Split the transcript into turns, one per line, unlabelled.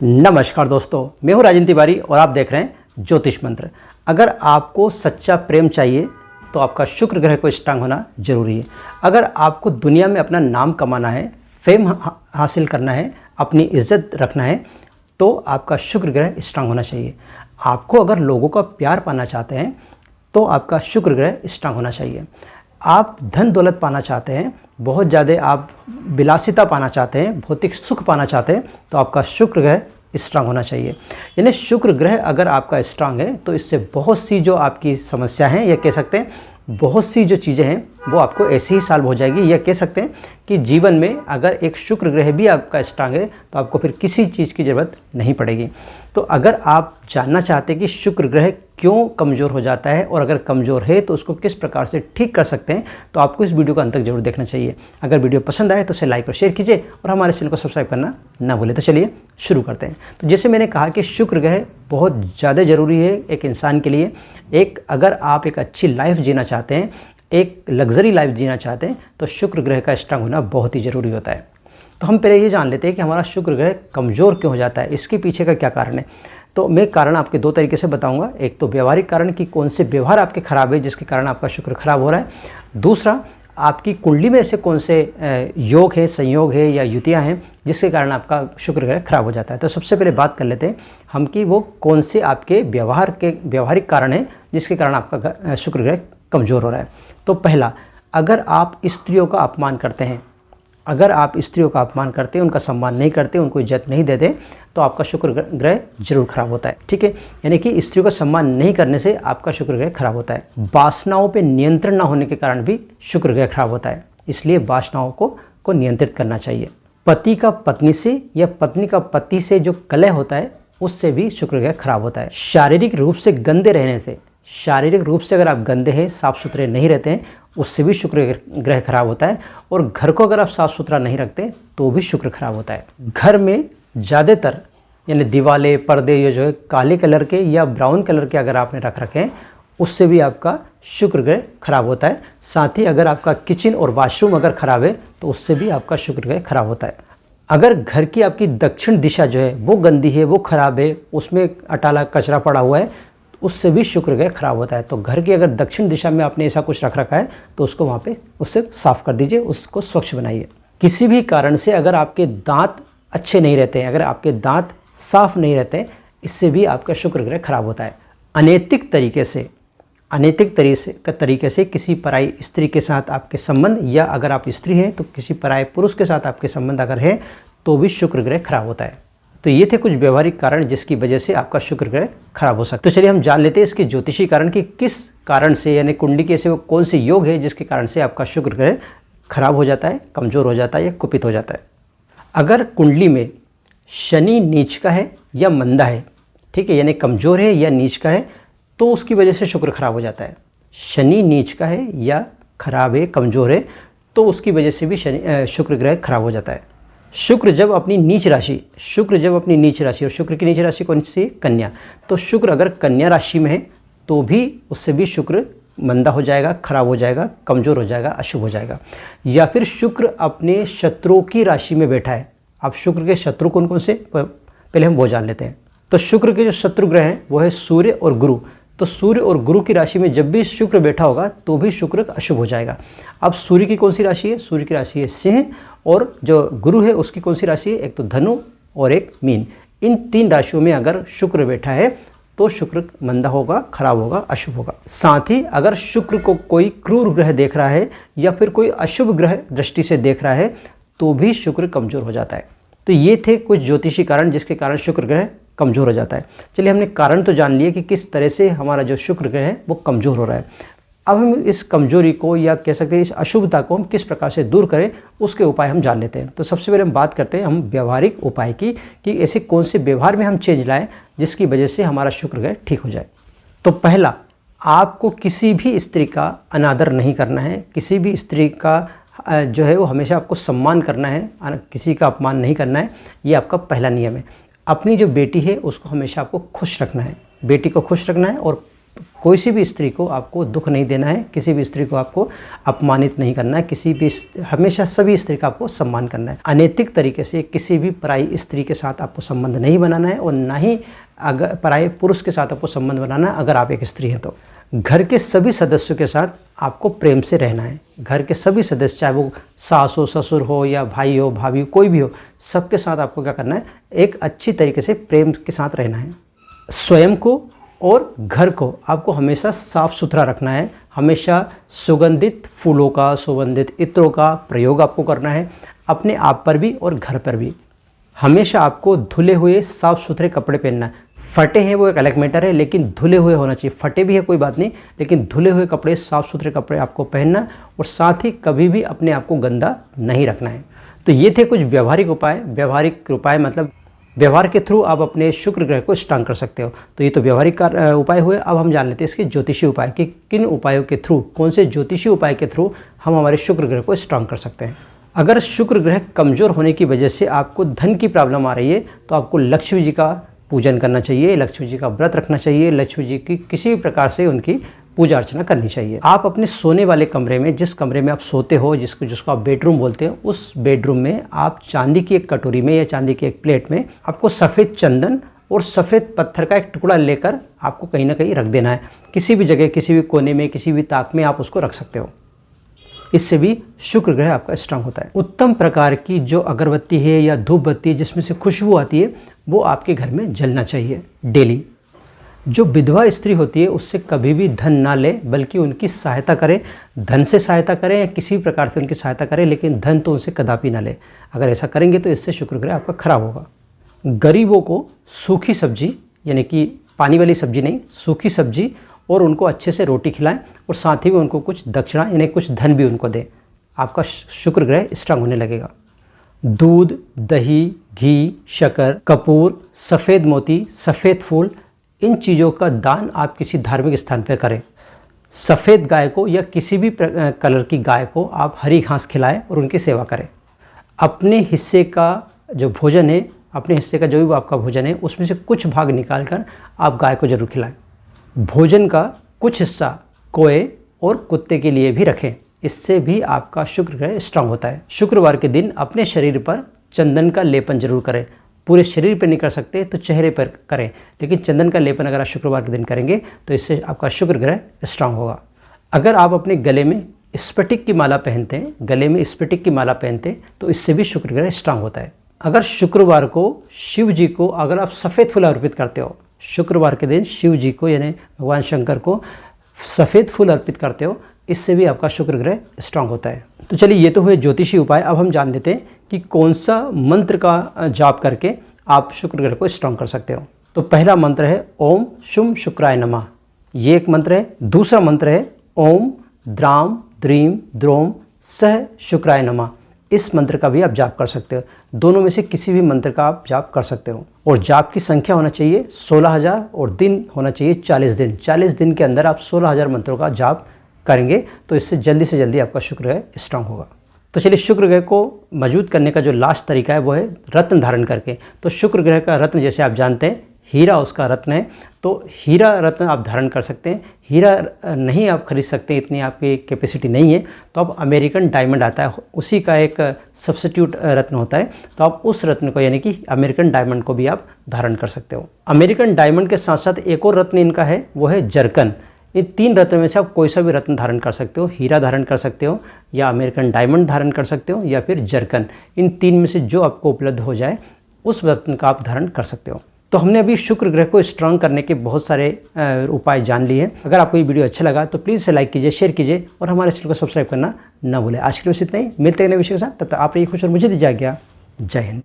नमस्कार दोस्तों, मैं हूं राजेंद्र तिवारी और आप देख रहे हैं ज्योतिष मंत्र। अगर आपको सच्चा प्रेम चाहिए तो आपका शुक्र ग्रह को स्ट्रांग होना जरूरी है। अगर आपको दुनिया में अपना नाम कमाना है, फेम हासिल करना है, अपनी इज्जत रखना है तो आपका शुक्र ग्रह स्ट्रांग होना चाहिए। आपको अगर लोगों का प्यार पाना चाहते हैं तो आपका शुक्र ग्रह स्ट्रांग होना चाहिए। आप धन दौलत पाना चाहते हैं, बहुत ज़्यादा आप विलासिता पाना चाहते हैं, भौतिक सुख पाना चाहते हैं तो आपका शुक्र ग्रह स्ट्रांग होना चाहिए। यानी शुक्र ग्रह अगर आपका स्ट्रांग है तो इससे बहुत सी जो आपकी समस्या हैं या कह सकते हैं बहुत सी जो चीज़ें हैं वो आपको ऐसे ही सॉल्व हो जाएगी। या कह सकते हैं कि जीवन में अगर एक शुक्र ग्रह भी आपका स्ट्रांग है तो आपको फिर किसी चीज़ की ज़रूरत नहीं पड़ेगी। तो अगर आप जानना चाहते हैं कि शुक्र ग्रह क्यों कमज़ोर हो जाता है और अगर कमज़ोर है तो उसको किस प्रकार से ठीक कर सकते हैं तो आपको इस वीडियो का अंत तक जरूर देखना चाहिए। अगर वीडियो पसंद आए तो इसे लाइक और शेयर कीजिए और हमारे चैनल को सब्सक्राइब करना ना भूलें। तो चलिए शुरू करते हैं। तो जैसे मैंने कहा कि शुक्र ग्रह बहुत ज़्यादा ज़रूरी है एक इंसान के लिए। अगर आप एक अच्छी लाइफ जीना चाहते हैं, एक लग्जरी लाइफ जीना चाहते हैं तो शुक्र ग्रह का स्ट्रांग होना बहुत ही ज़रूरी होता है। तो हम पहले ये जान लेते हैं कि हमारा शुक्र ग्रह कमज़ोर क्यों हो जाता है, इसके पीछे का क्या कारण है। तो मैं कारण आपके दो तरीके से बताऊंगा। एक तो व्यवहारिक कारण कि कौन से व्यवहार आपके खराब है जिसके कारण आपका शुक्र खराब हो रहा है। दूसरा, आपकी कुंडली में ऐसे कौन से योग है, संयोग है या युतियाँ हैं जिसके कारण आपका शुक्र ग्रह खराब हो जाता है। तो सबसे पहले बात कर लेते हैं हम कि वो कौन से आपके व्यवहारिक कारण हैं जिसके कारण आपका शुक्र ग्रह कमज़ोर हो रहा है। तो पहला, अगर आप स्त्रियों का अपमान करते हैं, उनका सम्मान नहीं करते, उनको इज्जत नहीं देते तो आपका शुक्र ग्रह जरूर खराब होता है। ठीक है, यानी कि स्त्रियों का सम्मान नहीं करने से आपका शुक्र ग्रह खराब होता है। वासनाओं पे नियंत्रण ना होने के कारण भी शुक्र ग्रह खराब होता है, इसलिए वासनाओं को नियंत्रित करना चाहिए। पति का पत्नी से या पत्नी का पति से जो कलह होता है उससे भी शुक्र ग्रह खराब होता है। शारीरिक रूप से गंदे रहने से, अगर आप गंदे हैं, साफ़ सुथरे नहीं रहते हैं, उससे भी शुक्र ग्रह खराब होता है। और घर को अगर आप साफ़ सुथरा नहीं रखते तो भी शुक्र खराब होता है। घर में ज़्यादातर यानी दीवारें, पर्दे ये जो है काले कलर के या ब्राउन कलर के अगर आपने रख रखे हैं उससे भी आपका शुक्र ग्रह खराब होता है। साथ ही अगर आपका किचन और वॉशरूम अगर ख़राब है तो उससे भी आपका शुक्र ग्रह खराब होता है। अगर घर की आपकी दक्षिण दिशा जो है वो गंदी है, वो ख़राब है, उसमें अटाला कचरा पड़ा हुआ है, उससे भी शुक्र ग्रह खराब होता है। तो घर की अगर दक्षिण दिशा में आपने ऐसा कुछ रख रखा है तो उसको वहाँ पे उससे साफ़ कर दीजिए, उसको स्वच्छ बनाइए। किसी भी कारण से अगर आपके दांत अच्छे नहीं रहते हैं, अगर आपके दांत साफ़ नहीं रहते हैं, इससे भी आपका शुक्र ग्रह खराब होता है। अनैतिक तरीके से किसी पराई स्त्री के साथ आपके संबंध, या अगर आप स्त्री हैं तो किसी पराये पुरुष के साथ आपके संबंध अगर है तो भी शुक्र ग्रह खराब होता है। तो ये थे कुछ व्यवहारिक कारण जिसकी वजह से आपका शुक्र ग्रह खराब हो सकता है। तो चलिए हम जान लेते हैं इसके ज्योतिषी कारण कि किस कारण से, यानी कुंडली के ऐसे वो कौन से योग है जिसके कारण से आपका शुक्र ग्रह खराब हो जाता है, कमज़ोर हो जाता है या कुपित हो जाता है। अगर कुंडली में शनि नीच का है या मंदा है, ठीक है, यानी कमज़ोर है या नीच का है तो उसकी वजह से शुक्र खराब हो जाता है। शनि नीच का है या खराब है, कमज़ोर है तो उसकी वजह से भी शुक्र ग्रह खराब हो जाता है। शुक्र जब अपनी नीच राशि, और शुक्र की नीच राशि कौन सी, कन्या, तो शुक्र अगर कन्या राशि में है तो भी उससे भी शुक्र मंदा हो जाएगा, खराब हो जाएगा, कमज़ोर हो जाएगा, अशुभ हो जाएगा। या फिर शुक्र अपने शत्रुओं की राशि में बैठा है। अब शुक्र के शत्रु कौन कौन से, पहले हम वो जान लेते हैं। तो शुक्र के जो शत्रु ग्रह हैं वो है सूर्य और गुरु। तो सूर्य और गुरु की राशि में जब भी शुक्र बैठा होगा तो भी शुक्र अशुभ हो जाएगा। अब सूर्य की कौन सी राशि है, सूर्य की राशि है सिंह, और जो गुरु है उसकी कौन सी राशि है, एक तो धनु और एक मीन। इन तीन राशियों में अगर शुक्र बैठा है तो शुक्र मंदा होगा, खराब होगा, अशुभ होगा। साथ ही अगर शुक्र को कोई क्रूर ग्रह देख रहा है या फिर कोई अशुभ ग्रह दृष्टि से देख रहा है तो भी शुक्र कमज़ोर हो जाता है। तो ये थे कुछ ज्योतिषी कारण जिसके कारण शुक्र ग्रह कमज़ोर हो जाता है। चलिए हमने कारण तो जान लिए कि किस तरह से हमारा जो शुक्र ग्रह है वो कमज़ोर हो रहा है। अब हम इस कमजोरी को या कह सकते हैं इस अशुभता को हम किस प्रकार से दूर करें उसके उपाय हम जान लेते हैं। तो सबसे पहले हम बात करते हैं हम व्यवहारिक उपाय की कि ऐसे कौन से व्यवहार में हम चेंज लाएं जिसकी वजह से हमारा शुक्र ग्रह ठीक हो जाए। तो पहला, आपको किसी भी स्त्री का अनादर नहीं करना है, किसी भी स्त्री का जो है वो हमेशा आपको सम्मान करना है, किसी का अपमान नहीं करना है। ये आपका पहला नियम है। अपनी जो बेटी है उसको हमेशा आपको खुश रखना है, बेटी को खुश रखना है और कोई सी भी स्त्री को आपको दुख नहीं देना है, किसी भी स्त्री को आपको अपमानित नहीं करना है, हमेशा सभी स्त्री का आपको सम्मान करना है। अनैतिक तरीके से किसी भी पराई स्त्री के साथ आपको संबंध नहीं बनाना है और ना ही अगर पराये पुरुष के साथ आपको संबंध बनाना है अगर आप एक स्त्री हैं तो। घर के सभी सदस्यों के साथ आपको प्रेम से रहना है। घर के सभी सदस्य, चाहे वो सास हो, ससुर हो या भाई हो, भाभी हो, कोई भी हो, सबके साथ आपको क्या करना है, एक अच्छी तरीके से प्रेम के साथ रहना है। स्वयं को और घर को आपको हमेशा साफ सुथरा रखना है। हमेशा सुगंधित फूलों का, सुगंधित इत्रों का प्रयोग आपको करना है, अपने आप पर भी और घर पर भी। हमेशा आपको धुले हुए साफ़ सुथरे कपड़े पहनना है। फटे हैं वो एक अलग मैटर है, लेकिन धुले हुए होना चाहिए। फटे भी है कोई बात नहीं, लेकिन धुले हुए कपड़े, साफ़ सुथरे कपड़े आपको पहनना और साथ ही कभी भी अपने आप को गंदा नहीं रखना है। तो ये थे कुछ व्यवहारिक उपाय। व्यवहारिक उपाय मतलब व्यवहार के थ्रू आप अपने शुक्र ग्रह को स्ट्रांग कर सकते हो। तो ये तो व्यवहारिक उपाय हुए। अब हम जान लेते हैं इसके ज्योतिषी उपाय कि किन उपायों के थ्रू, कौन से ज्योतिषी उपाय के थ्रू हम हमारे शुक्र ग्रह को स्ट्रांग कर सकते हैं। अगर शुक्र ग्रह कमज़ोर होने की वजह से आपको धन की प्रॉब्लम आ रही है तो आपको लक्ष्मी जी का पूजन करना चाहिए, लक्ष्मी जी का व्रत रखना चाहिए, लक्ष्मी जी की किसी भी प्रकार से उनकी पूजा अर्चना करनी चाहिए। आप अपने सोने वाले कमरे में, जिस कमरे में आप सोते हो, जिसको आप बेडरूम बोलते हो, उस बेडरूम में आप चांदी की एक कटोरी में या चांदी की एक प्लेट में आपको सफ़ेद चंदन और सफ़ेद पत्थर का एक टुकड़ा लेकर आपको कहीं ना कहीं रख देना है। किसी भी जगह, किसी भी कोने में, किसी भी ताक में आप उसको रख सकते हो। इससे भी शुक्र ग्रह आपका स्ट्रांग होता है। उत्तम प्रकार की जो अगरबत्ती है या धूप बत्ती है जिसमें से खुशबू आती है, वो आपके घर में जलना चाहिए डेली। जो विधवा स्त्री होती है उससे कभी भी धन ना ले, बल्कि उनकी सहायता करें। धन से सहायता करें या किसी भी प्रकार से उनकी सहायता करें, लेकिन धन तो उनसे कदापि ना ले। अगर ऐसा करेंगे तो इससे शुक्र ग्रह आपका खराब होगा। गरीबों को सूखी सब्जी, यानी कि पानी वाली सब्जी नहीं, सूखी सब्जी, और उनको अच्छे से रोटी खिलाएं और साथ ही में उनको कुछ दक्षिणा यानी कुछ धन भी उनको दें। आपका शुक्र ग्रह स्ट्रांग होने लगेगा। दूध, दही, घी, शक्कर, कपूर, सफ़ेद मोती, सफ़ेद फूल, इन चीज़ों का दान आप किसी धार्मिक स्थान पर करें। सफ़ेद गाय को या किसी भी कलर की गाय को आप हरी घास खिलाएं और उनकी सेवा करें। अपने हिस्से का जो भोजन है, अपने हिस्से का जो भी आपका भोजन है, उसमें से कुछ भाग निकाल कर आप गाय को ज़रूर खिलाएं। भोजन का कुछ हिस्सा कोए और कुत्ते के लिए भी रखें। इससे भी आपका शुक्र ग्रह स्ट्रांग होता है। शुक्रवार के दिन अपने शरीर पर चंदन का लेपन जरूर करें। पूरे शरीर पर नहीं कर सकते तो चेहरे पर करें, लेकिन चंदन का लेपन अगर आप शुक्रवार के दिन करेंगे तो इससे आपका शुक्र ग्रह स्ट्रांग होगा। अगर आप अपने गले में स्फटिक की माला पहनते हैं, गले में स्फटिक की माला पहनते हैं, तो इससे भी शुक्र ग्रह स्ट्रांग होता है। अगर शुक्रवार को शिव जी को अगर आप सफ़ेद फूल अर्पित करते हो, शुक्रवार के दिन शिव जी को यानी भगवान शंकर को सफ़ेद फूल अर्पित करते हो, इससे भी आपका शुक्र ग्रह स्ट्रांग होता है। तो चलिए, ये तो हुए ज्योतिषी उपाय। अब हम जान लेते हैं कि कौन सा मंत्र का जाप करके आप शुक्र ग्रह को स्ट्रांग कर सकते हो। तो पहला मंत्र है ओम शुम शुक्राय नमः, ये एक मंत्र है। दूसरा मंत्र है ओम द्राम द्रीम द्रोम सह शुक्राय नमः, इस मंत्र का भी आप जाप कर सकते हो। दोनों में से किसी भी मंत्र का आप जाप कर सकते हो। और जाप की संख्या होना चाहिए 16,000 और दिन होना चाहिए 40 दिन। 40 दिन के अंदर आप 16,000 मंत्रों का जाप करेंगे तो इससे जल्दी से जल्दी आपका शुक्र ग्रह स्ट्रांग होगा। तो चलिए, शुक्र ग्रह को मजबूत करने का जो लास्ट तरीका है वो है रत्न धारण करके। तो शुक्र ग्रह का रत्न, जैसे आप जानते हैं, हीरा उसका रत्न है, तो हीरा रत्न आप धारण कर सकते हैं। हीरा नहीं आप खरीद सकते, इतनी आपकी कैपेसिटी नहीं है, तो आप अमेरिकन डायमंड आता है, उसी का एक सब्स्टिट्यूट रत्न होता है, तो आप उस रत्न को यानी कि अमेरिकन डायमंड को भी आप धारण कर सकते हो। अमेरिकन डायमंड के साथ साथ एक और रत्न इनका है, वो है जरकन। इन 3 रत्न में से आप कोई सा भी रत्न धारण कर सकते हो। हीरा धारण कर सकते हो, या अमेरिकन डायमंड धारण कर सकते हो, या फिर जरकन। इन 3 में से जो आपको उपलब्ध हो जाए उस रत्न का आप धारण कर सकते हो। तो हमने अभी शुक्र ग्रह को स्ट्रांग करने के बहुत सारे उपाय जान लिए हैं। अगर आपको ये वीडियो अच्छा लगा तो प्लीज़ इसे लाइक कीजिए, शेयर कीजिए और हमारे चैनल को सब्सक्राइब करना ना भूलें। आज के लिए बस इतना ही, मिलते हैं नए विषय के साथ। तब तक आप रहिए खुश और मुझे दीजिए आज्ञा। जय हिंद।